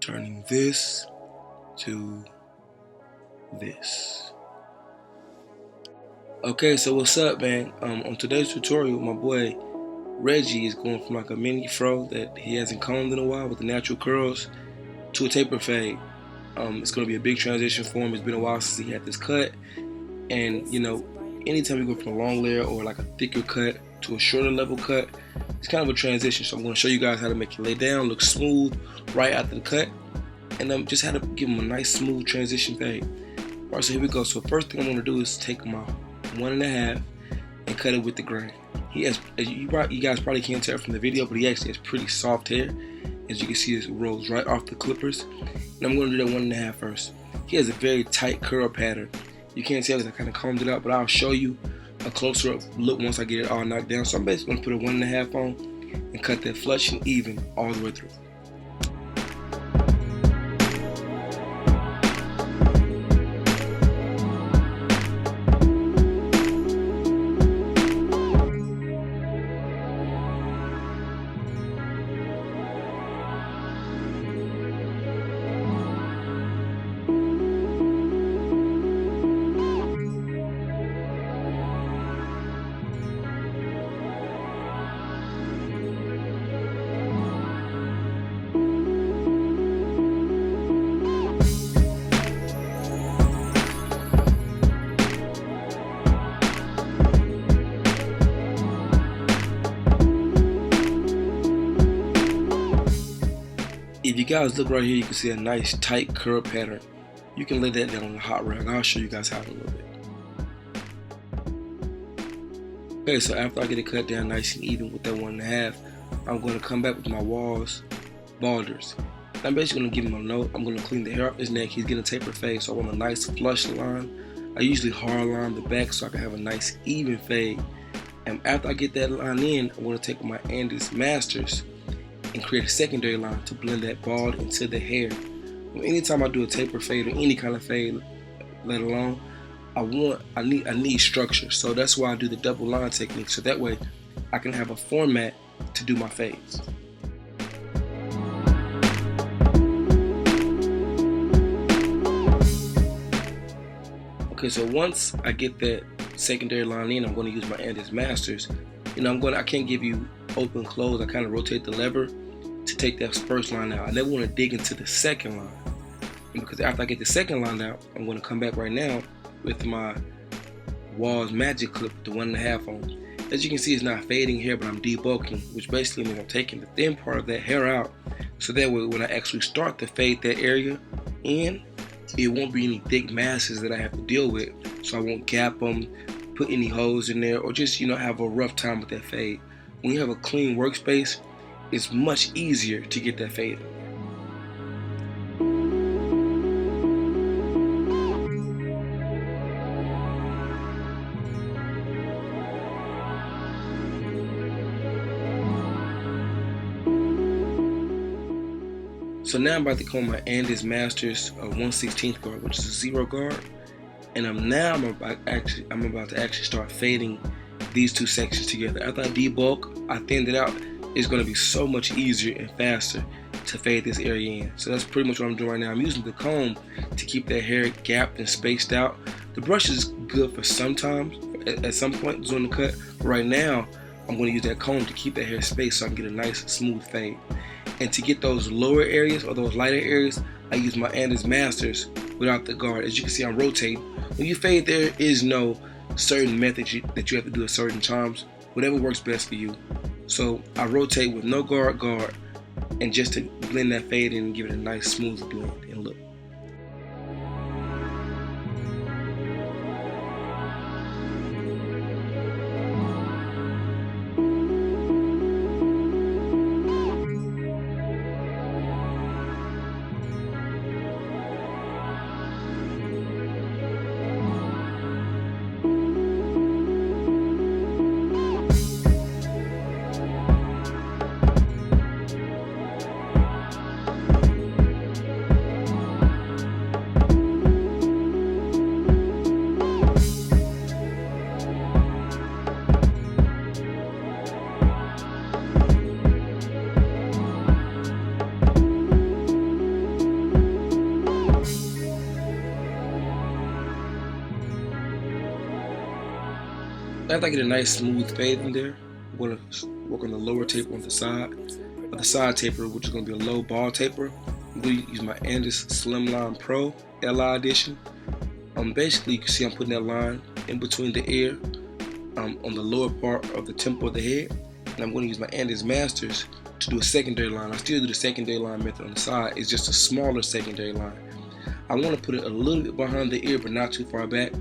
turning this to this. Okay, so what's up, man? On today's tutorial, my boy Reggie is going from like a mini fro that he hasn't combed in a while with the natural curls to a taper fade. It's going to be a big transition for him. It's been a while since he had this cut, and you know, anytime you go from a long layer or like a thicker cut to a shorter level cut, it's kind of a transition. So I'm going to show you guys how to make it lay down, look smooth right after the cut, and just how to give him a nice smooth transition fade. Alright, so here we go. So first thing I'm going to do is take my 1.5 and cut it with the grain. He has, you guys probably can't tell from the video, but he actually has pretty soft hair. As you can see, it rolls right off the clippers. And I'm going to do that 1.5 first. He has a very tight curl pattern. You can't tell because I kind of combed it out, but I'll show you a closer up look once I get it all knocked down. So I'm basically going to put a 1.5 on and cut that flush and even all the way through. If you guys look right here, you can see a nice tight curl pattern. You can lay that down on a hot rag. I'll show you guys how in a little bit. Okay, so after I get it cut down nice and even with that 1.5, I'm going to come back with my walls, balders. I'm basically going to give him a note. I'm going to clean the hair off his neck. He's getting a taper fade, so I want a nice flush line. I usually hard line the back so I can have a nice even fade. And after I get that line in, I'm going to take my Andes Masters and create a secondary line to blend that bald into the hair. Anytime I do a taper fade or any kind of fade, let alone, I need structure. So that's why I do the double line technique. So that way I can have a format to do my fades. Okay, so once I get that secondary line in, I'm going to use my Andes Masters. You know, I can't give you open close. I kind of rotate the lever to take that first line out. I never want to dig into the second line, and because after I get the second line out, I'm going to come back right now with my Walls Magic Clip, the 1.5 on. As you can see, it's not fading here, but I'm debulking, which basically means I'm taking the thin part of that hair out, so that way when I actually start to fade that area in, it won't be any thick masses that I have to deal with, so I won't gap them, put any holes in there, or just, you know, have a rough time with that fade. When you have a clean workspace, it's much easier to get that fade. So now I'm about to comb my Andes Masters 1/16 guard, which is a 0 guard, and I'm about to actually start fading these two sections together. After I debulk, I thinned it out. It's going to be so much easier and faster to fade this area in. So that's pretty much what I'm doing right now. I'm using the comb to keep that hair gapped and spaced out. The brush is good for sometimes, at some point during the cut. But right now, I'm going to use that comb to keep that hair spaced so I can get a nice smooth fade. And to get those lower areas or those lighter areas, I use my Andes Masters without the guard. As you can see, I'm rotating. When you fade, there is no certain method that you have to do at certain times. Whatever works best for you. So I rotate with no guard, and just to blend that fade in and give it a nice smooth blend and look. after I get a nice smooth fade in there, I'm going to work on the lower taper on the side. The side taper, which is going to be a low ball taper. I'm going to use my Andis Slimline Pro LI edition. Basically, you can see I'm putting that line in between the ear on the lower part of the temple of the head. And I'm going to use my Andis Masters to do a secondary line. I still do the secondary line method on the side. It's just a smaller secondary line. I want to put it a little bit behind the ear, but not too far back.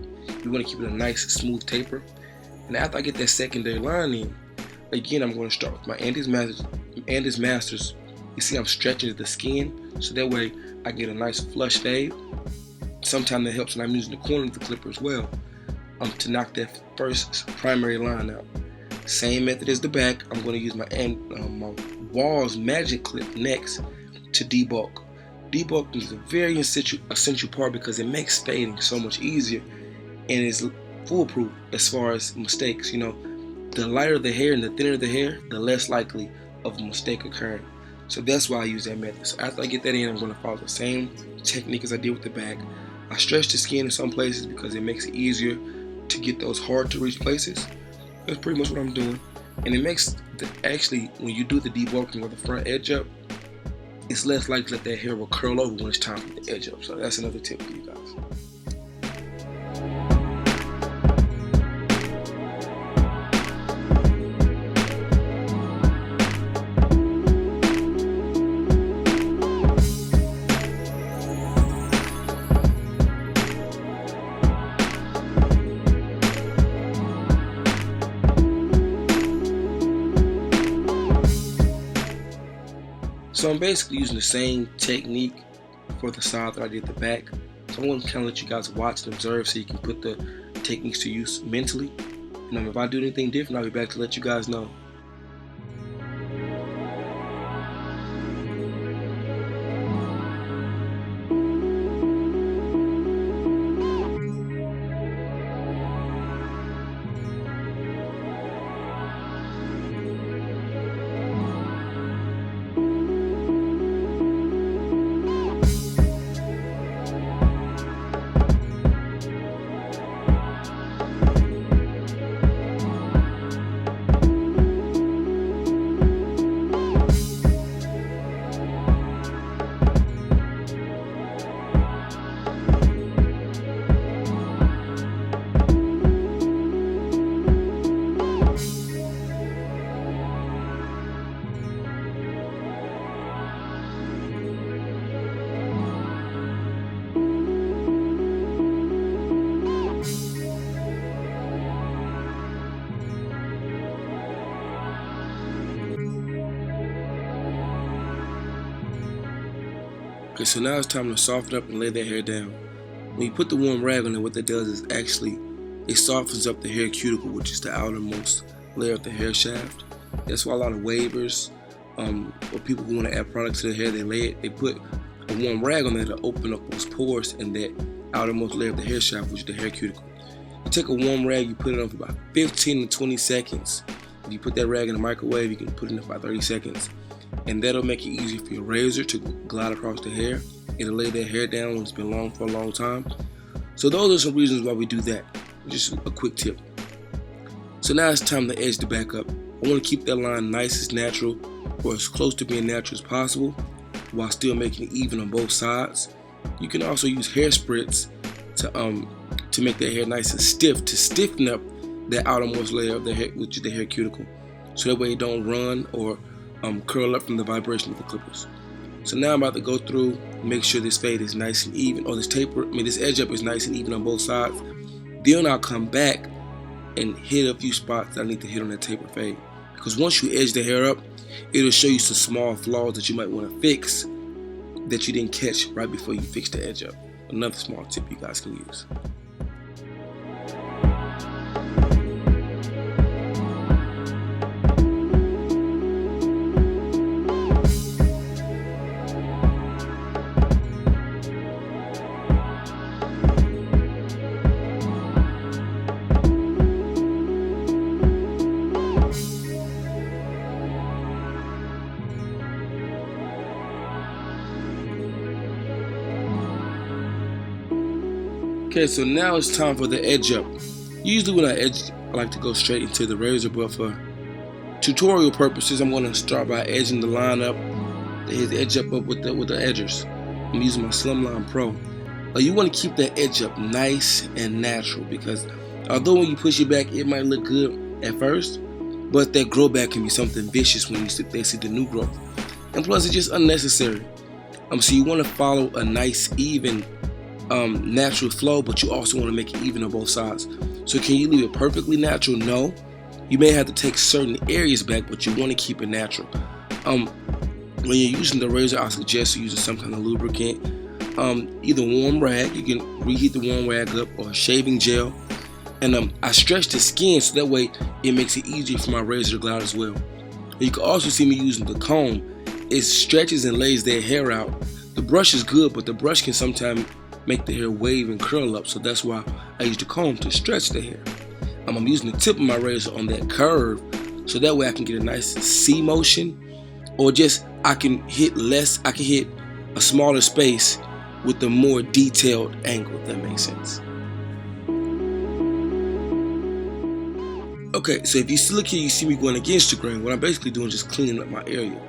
We want to keep it a nice smooth taper. And after I get that secondary line in, again, I'm going to start with my Andis Masters. You see I'm stretching the skin, so that way I get a nice flush fade. Sometimes that helps when I'm using the corner of the clipper as well, to knock that first primary line out. Same method as the back. I'm going to use my Walls Magic Clip next to debulk. Debulking is a very essential part because it makes fading so much easier and is foolproof as far as mistakes. You know, the lighter the hair and the thinner the hair, the less likely of a mistake occurring. So that's why I use that method. So after I get that in, I'm going to follow the same technique as I did with the back. I stretch the skin in some places because it makes it easier to get those hard to reach places. That's pretty much what I'm doing. And it makes, actually, when you do the debulking or the front edge up, it's less likely that hair will curl over when it's time for the edge up. So that's another tip for you guys. So I'm basically using the same technique for the side that I did the back. So I'm going to kind of let you guys watch and observe so you can put the techniques to use mentally. And if I do anything different, I'll be back to let you guys know. Okay, so now it's time to soften up and lay that hair down. When you put the warm rag on it, what that does is actually it softens up the hair cuticle, which is the outermost layer of the hair shaft. That's why a lot of wavers or people who want to add products to their hair, they put a warm rag on there to open up those pores in that outermost layer of the hair shaft, which is the hair cuticle. You take a warm rag, you put it on for about 15 to 20 seconds. If you put that rag in the microwave, you can put it in for about 30 seconds. And that'll make it easier for your razor to glide across the hair. It'll lay that hair down when it's been long for a long time. So those are some reasons why we do that. Just a quick tip. So now it's time to edge the back up. I want to keep that line nice as natural, or as close to being natural as possible, while still making it even on both sides. You can also use hair spritz to make that hair nice and stiff, to stiffen up that outermost layer of the hair, which is the hair cuticle, so that way it don't run or curl up from the vibration of the clippers. So now I'm about to go through, make sure this fade is nice and even, or this edge up is nice and even on both sides. Then I'll come back and hit a few spots that I need to hit on that taper fade. Because once you edge the hair up, it'll show you some small flaws that you might want to fix that you didn't catch right before you fix the edge up. Another small tip you guys can use. Okay, so now it's time for the edge up. Usually when I I like to go straight into the razor, but for tutorial purposes, I'm going to start by edging the line up, his edge up with the edgers. I'm using my Slimline Pro. You want to keep that edge up nice and natural, because although when you push it back, it might look good at first, but that grow back can be something vicious when they see the new growth. And plus, it's just unnecessary. So you want to follow a nice, even, natural flow, but you also want to make it even on both sides. So can you leave it perfectly natural? No. You may have to take certain areas back, but you want to keep it natural. When you're using the razor, I suggest using some kind of lubricant. Either warm rag, you can reheat the warm rag up, or shaving gel. And I stretch the skin so that way it makes it easier for my razor to glide as well. And you can also see me using the comb. It stretches and lays their hair out. The brush is good, but the brush can sometimes make the hair wave and curl up, so that's why I use the comb to stretch the hair. I'm using the tip of my razor on that curve, so that way I can get a nice C motion, or just I can hit a smaller space with a more detailed angle, if that makes sense. Okay, so if you look here, you see me going against the grain. What I'm basically doing is just cleaning up my area.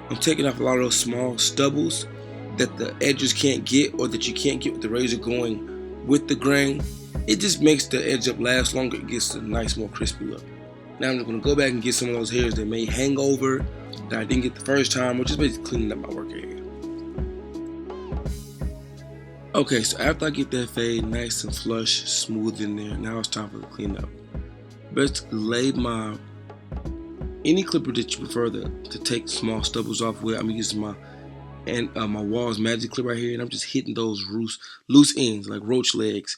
I'm taking off a lot of those small stubbles that the edges can't get, or that you can't get with the razor going with the grain. It just makes the edge up last longer. It gets a nice, more crispy look. Now I'm just going to go back and get some of those hairs that may hang over that I didn't get the first time, which is basically cleaning up my work area. Okay, so after I get that fade nice and flush, smooth in there, now it's time for the cleanup. Basically lay any clipper that you prefer to take small stubbles off with. I'm using my Walls Magic Clip right here, and I'm just hitting those loose ends like roach legs.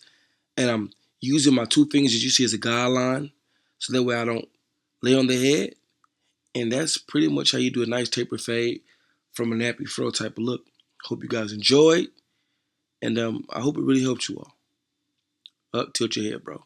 And I'm using my two fingers that you see as a guideline, so that way I don't lay on the head. And that's pretty much how you do a nice taper fade from a nappy fro type of look. Hope you guys enjoyed, and I hope it really helped you all. Tilt your head, bro.